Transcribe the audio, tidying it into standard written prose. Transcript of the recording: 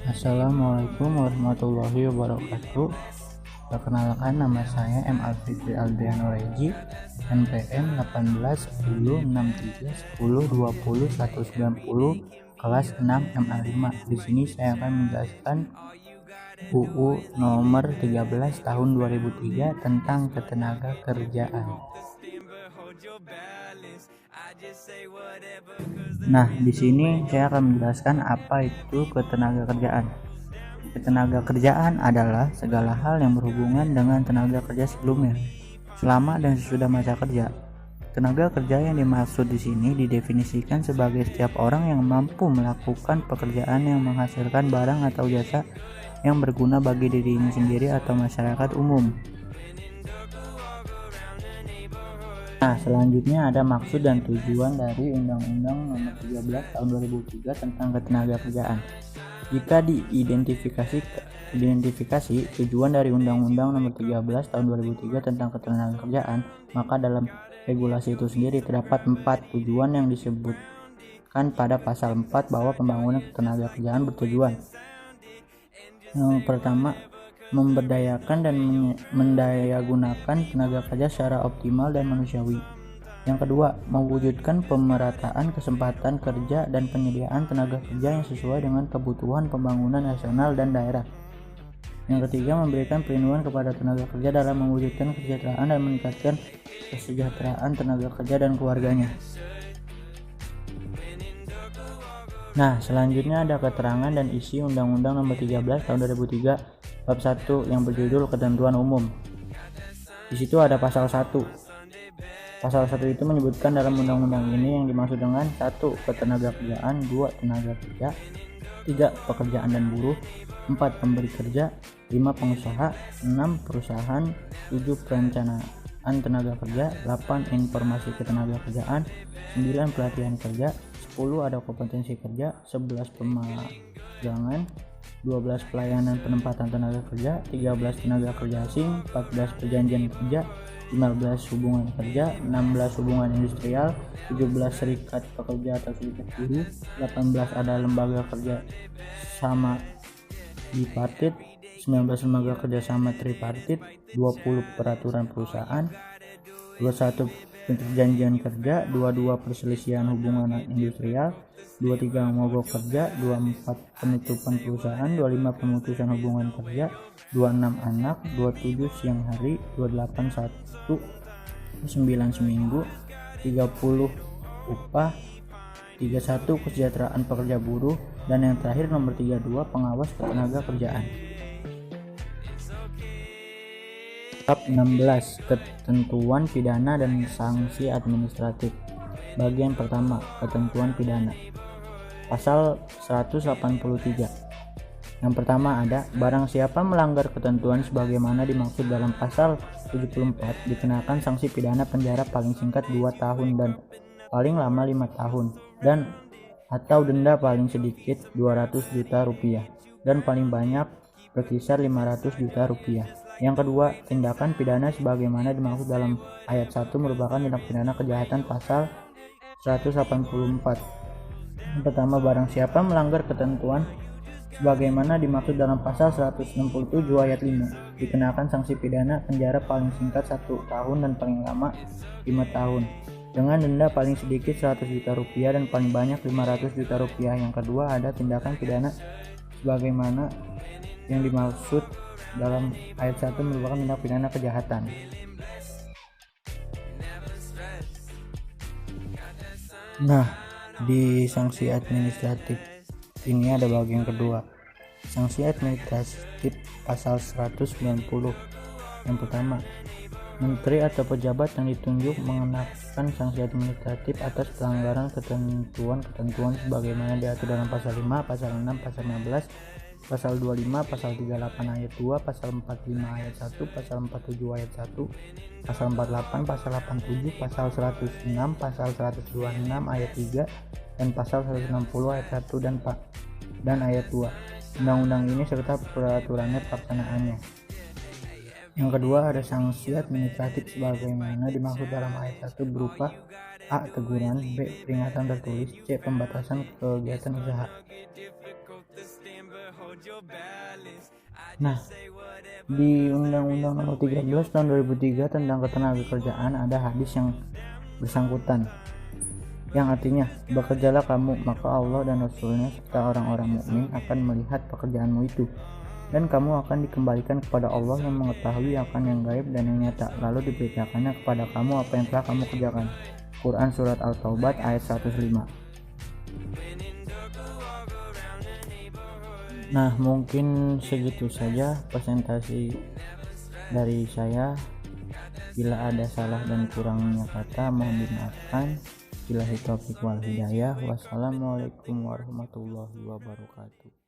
Assalamualaikum warahmatullahi wabarakatuh. Perkenalkan, nama saya M. Alfitri Aldiano Regi, NPM 18 1063 10 20 190, kelas 6 MA5. Di sini saya akan menjelaskan UU nomor 13 tahun 2003 tentang ketenaga kerjaan. Nah, di sini saya akan menjelaskan apa itu ketenaga kerjaan. Ketenaga kerjaan adalah segala hal yang berhubungan dengan tenaga kerja sebelumnya, selama dan sesudah masa kerja. Tenaga kerja yang dimaksud di sini didefinisikan sebagai setiap orang yang mampu melakukan pekerjaan yang menghasilkan barang atau jasa yang berguna bagi dirinya sendiri atau masyarakat umum. Nah, selanjutnya ada maksud dan tujuan dari Undang-Undang Nomor 13 Tahun 2003 tentang ketenaga kerjaan. Jika diidentifikasi tujuan dari Undang-Undang Nomor 13 Tahun 2003 tentang ketenaga kerjaan, maka dalam regulasi itu sendiri terdapat 4 tujuan yang disebutkan pada pasal 4 bahwa pembangunan ketenaga kerjaan bertujuan. Yang pertama, memberdayakan dan mendayagunakan tenaga kerja secara optimal dan manusiawi. Yang kedua, mewujudkan pemerataan kesempatan kerja dan penyediaan tenaga kerja yang sesuai dengan kebutuhan pembangunan nasional dan daerah. Yang ketiga, memberikan perlindungan kepada tenaga kerja dalam mewujudkan kesejahteraan dan meningkatkan kesejahteraan tenaga kerja dan keluarganya. Nah, selanjutnya ada keterangan dan isi Undang-Undang Nomor 13 Tahun 2003 Bab 1 yang berjudul Ketentuan Umum. Di situ ada pasal 1. Pasal 1 itu menyebutkan dalam undang-undang ini yang dimaksud dengan 1. Ketenaga kerjaan, 2. Tenaga kerja, 3. Pekerjaan dan buruh, 4. Pemberi kerja, 5. Pengusaha, 6. Perusahaan, 7. Perencanaan tenaga kerja, 8. Informasi ketenaga kerjaan, 9. Pelatihan kerja, 10. Ada kompetensi kerja, 11. Pemagangan, 12 pelayanan penempatan tenaga kerja, 13 tenaga kerja asing, 14 perjanjian kerja, 15 hubungan kerja, 16 hubungan industrial, 17 serikat pekerja atau serikat buruh, 18 ada lembaga kerja sama bipartit, 19 lembaga kerja sama tripartit, 20 peraturan perusahaan, 21 perjanjian kerja, 22 perselisihan hubungan industrial, 23 mogok kerja, 24 penutupan perusahaan, 25 pemutusan hubungan kerja, 26 anak, 27 siang hari, 28 1 9 seminggu, 30 upah, 31 kesejahteraan pekerja buruh, dan yang terakhir nomor 32 pengawas ketenaga kerjaan. Bab 16. Ketentuan pidana dan sanksi administratif. Bagian pertama, ketentuan pidana. Pasal 183. Yang pertama ada, barang siapa melanggar ketentuan sebagaimana dimaksud dalam pasal 74 dikenakan sanksi pidana penjara paling singkat 2 tahun dan paling lama 5 tahun dan atau denda paling sedikit 200 juta rupiah dan paling banyak berkisar 500 juta rupiah. Yang kedua, tindakan pidana sebagaimana dimaksud dalam ayat 1 merupakan tindak pidana kejahatan pasal 184. Yang pertama, barang siapa melanggar ketentuan sebagaimana dimaksud dalam pasal 167 ayat 5 dikenakan sanksi pidana penjara paling singkat 1 tahun dan paling lama 5 tahun dengan denda paling sedikit 100 juta rupiah dan paling banyak 500 juta rupiah. Yang kedua, ada tindakan pidana sebagaimana yang dimaksud dalam ayat 1 merupakan tindak pidana kejahatan. Nah, di sanksi administratif ini ada bagian kedua. Sanksi administratif pasal 190. Yang pertama, menteri atau pejabat yang ditunjuk mengenakan sanksi administratif atas pelanggaran ketentuan sebagaimana diatur dalam pasal 5, pasal 6, pasal 15, pasal 25, pasal 38 ayat 2, pasal 45 ayat 1, pasal 47 ayat 1, pasal 48, pasal 87, pasal 106, pasal 126 ayat 3, dan pasal 160 ayat 1 dan ayat 2 undang-undang ini serta peraturannya pelaksanaannya. Yang kedua ada sanksi administratif sebagaimana dimaksud dalam ayat 1 berupa A. Teguran, B. Peringatan tertulis, C. Pembatasan kegiatan usaha. Nah, di Undang-Undang Nomor 13 Tahun 2003 tentang Ketenagakerjaan ada hadis yang bersangkutan yang artinya, bekerjalah kamu, maka Allah dan Rasulnya serta orang-orang mukmin akan melihat pekerjaanmu itu, dan kamu akan dikembalikan kepada Allah yang mengetahui akan yang gaib dan yang nyata, lalu diberitakannya kepada kamu apa yang telah kamu kerjakan. Quran Surat Al-Taubat ayat 105. Nah, mungkin segitu saja presentasi dari saya. Bila ada salah dan kurangnya kata mohon dimaafkan. Billahi taufiq wal hidayah. Wassalamualaikum warahmatullahi wabarakatuh.